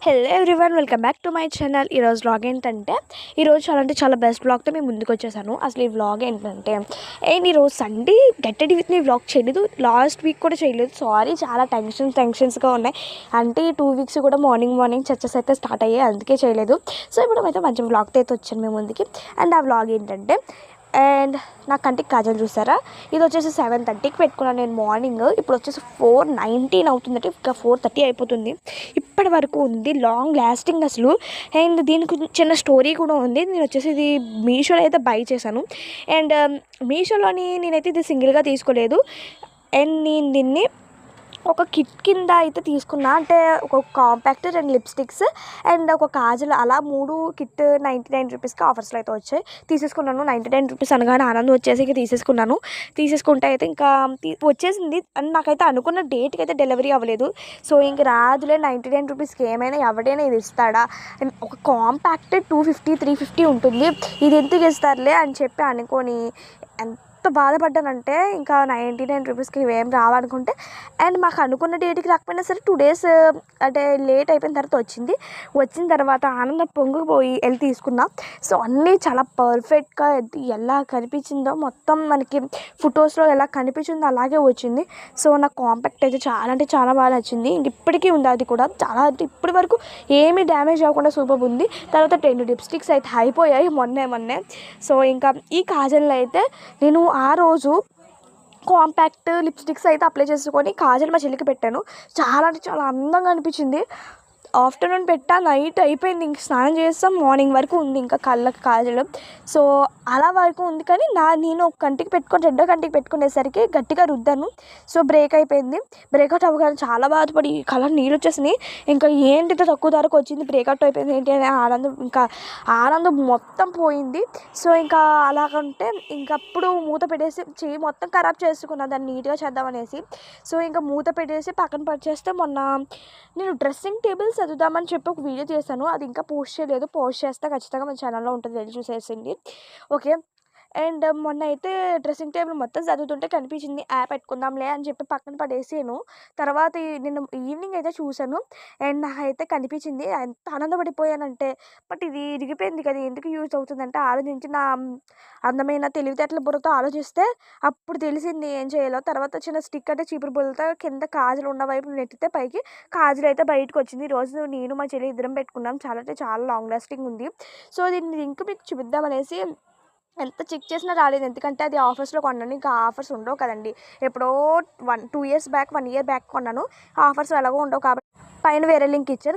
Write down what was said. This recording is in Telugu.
Hello everyone, welcome back to my channel. ఈరోజు వ్లాగ్ ఏంటంటే చాలా బెస్ట్ వ్లాగ్తో మేము ముందుకు వచ్చేసాను. అసలు ఈ వ్లాగ్ ఏంటంటే ఈరోజు Sunday get ready with me vlog చేయలేదు, లాస్ట్ వీక్ కూడా చేయలేదు. సారీ, చాలా టెన్షన్స్గా ఉన్నాయి. అంటే ఈ 2 వీక్స్ కూడా మార్నింగ్ చర్చస్ అయితే స్టార్ట్ అయ్యాయి, అందుకే చేయలేదు. సో ఇప్పుడు అయితే మంచి వ్లాగ్తో అయితే వచ్చాను మేము ముందుకి. అండ్ ఆ వ్లాగ్ ఏంటంటే, అండ్ నా కంటికి కాజల్ చూసారా, ఇది వచ్చేసి 7:30కి పెట్టుకున్నాను నేను మార్నింగ్. ఇప్పుడు వచ్చేసి 4:19 అవుతుందంటే ఇంకా 4:30 అయిపోతుంది. ఇప్పటి వరకు ఉంది, లాంగ్ లాస్టింగ్ అసలు. అండ్ దీనికి చిన్న స్టోరీ కూడా ఉంది. నేను వచ్చేసి ఇది మీషోలో అయితే బై చేశాను. అండ్ మీషోలోని నేనైతే ఇది సింగిల్గా తీసుకోలేదు. అండ్ నేను దీన్ని ఒక కిట్ కింద అయితే తీసుకున్నా. అంటే ఒక కాంపాక్ట్, 2 లిప్స్టిక్స్ అండ్ ఒక కాజల్, అలా 3 కిట్ 99 రూపీస్కి ఆఫర్స్లో అయితే వచ్చాయి. తీసేసుకున్నాను. 99 రూపీస్ అనగానే ఆనందం వచ్చేసి తీసేసుకుంటే అయితే ఇంకా వచ్చేసింది. అండ్ నాకైతే అనుకున్న డేట్కి అయితే డెలివరీ అవ్వలేదు. సో ఇంక రాదులే, 99 రూపీస్కి ఏమైనా ఎవడైనా ఇది ఇస్తాడా, ఒక కాంపాక్ట్ 250 350 ఉంటుంది, ఇది ఎందుకు ఇస్తారులే అని చెప్పి అనుకొని ఎంత బాధపడ్డానంటే, ఇంకా 99 రూపీస్కి ఇవేం రావనుకుంటే. అండ్ మాకు అనుకున్న డేట్కి రాకపోయినా సరే 2 డేస్ అంటే లేట్ అయిపోయిన తర్వాత వచ్చిన తర్వాత ఆనందం పొంగిపోయి వెళ్ళి తీసుకున్నా. సో అన్నీ చాలా పర్ఫెక్ట్గా ఎలా కనిపించిందో, మొత్తం మనకి ఫొటోస్లో ఎలా కనిపించిందో అలాగే వచ్చింది. సో నాకు కాంపాక్ట్ అయితే చాలా బాగా నచ్చింది. ఇంక ఇప్పటికీ ఉంది అది కూడా, చాలా అంటే ఇప్పటి వరకు ఏమీ డ్యామేజ్ అవ్వకుండా సూపర్ ఉంది. తర్వాత 10 లిప్స్టిక్స్ అయితే అయిపోయాయి మొన్నే. సో ఇంకా ఈ కాజల్ అయితే నేను ఆ రోజు కాంపాక్ట్ లిప్స్టిక్స్ అయితే అప్లై చేసుకొని కాజల్ మా చెల్లికి పెట్టాను. చాలా అంటే చాలా అందంగా అనిపించింది. ఆఫ్టర్నూన్ పెట్టా, నైట్ అయిపోయింది, ఇంక స్నానం చేస్తాం, మార్నింగ్ వరకు ఉంది ఇంకా కళ్ళకి కాజల్. సో అలా వరకు ఉంది. కానీ నేను ఒక కంటికి పెట్టుకొని రెండో కంటికి పెట్టుకునేసరికి గట్టిగా రుద్దాను. సో బ్రేక్ అయిపోయింది. బ్రేక్అవుట్ అవ్వగానే చాలా బాధపడి కలర్ నీళ్ళు వచ్చేసినాయి. ఇంకా ఏంటితో తక్కువ ధరకు వచ్చింది, బ్రేక్అవుట్ అయిపోయింది ఏంటి అని ఆనందం మొత్తం పోయింది. సో ఇంకా అలాగంటే ఇంకప్పుడు మూత పెట్టేసి చెయ్యి మొత్తం ఖరాబ్ చేసుకున్నా దాన్ని నీట్గా చేద్దామనేసి. సో ఇంకా మూత పెట్టేసి పక్కన పడిచేస్తే, మొన్న నేను డ్రెస్సింగ్ టేబుల్ చదువుదామని చెప్పి ఒక వీడియో చేశాను. అది ఇంకా పోస్ట్ చేయలేదు. పోస్ట్ చేస్తే ఖచ్చితంగా మన ఛానల్లో ఉంటుంది, వెళ్ళి చూసేసింది. ఓకే. అండ్ మొన్న అయితే డ్రెస్సింగ్ టేబుల్ మొత్తం చదువుతుంటే కనిపించింది. పెట్టుకుందాంలే అని చెప్పి పక్కన పడేసాను. తర్వాత నిన్న ఈవినింగ్ అయితే చూశాను. అండ్ నాకైతే కనిపించింది. ఎంత ఆనందపడిపోయానంటే, బట్ ఇది ఇరిగిపోయింది కదా, ఎందుకు యూజ్ అవుతుందంటే ఆలోచించి, నా అందమైన తెలివితేటల బుర్రతో ఆలోచిస్తే అప్పుడు తెలిసింది ఏం చేయాలో. తర్వాత చిన్న స్టిక్ అంటే చీపురు పుల్లతో కింద కాజలు ఉన్న వైపు నెట్టితే పైకి కాజలు అయితే బయటకు వచ్చింది. ఈరోజు నేను మా చెల్లి ఇద్దరం పెట్టుకున్నాం. చాలా అంటే చాలా లాంగ్ లాస్టింగ్ ఉంది. సో దీన్ని లింక్ మీకు చూపిద్దామనేసి ఎంత చెక్ చేసినా రాలేదు. ఎందుకంటే అది ఆఫర్స్లో కొన్నాను, ఇంకా ఆఫర్స్ ఉండవు కదండి. ఎప్పుడో 2 ఇయర్స్ బ్యాక్ 1 ఇయర్ బ్యాక్ కొన్నాను. ఆఫర్స్ ఎలాగో ఉండవు కాబట్టి పైన వేరే లింక్ ఇచ్చారు.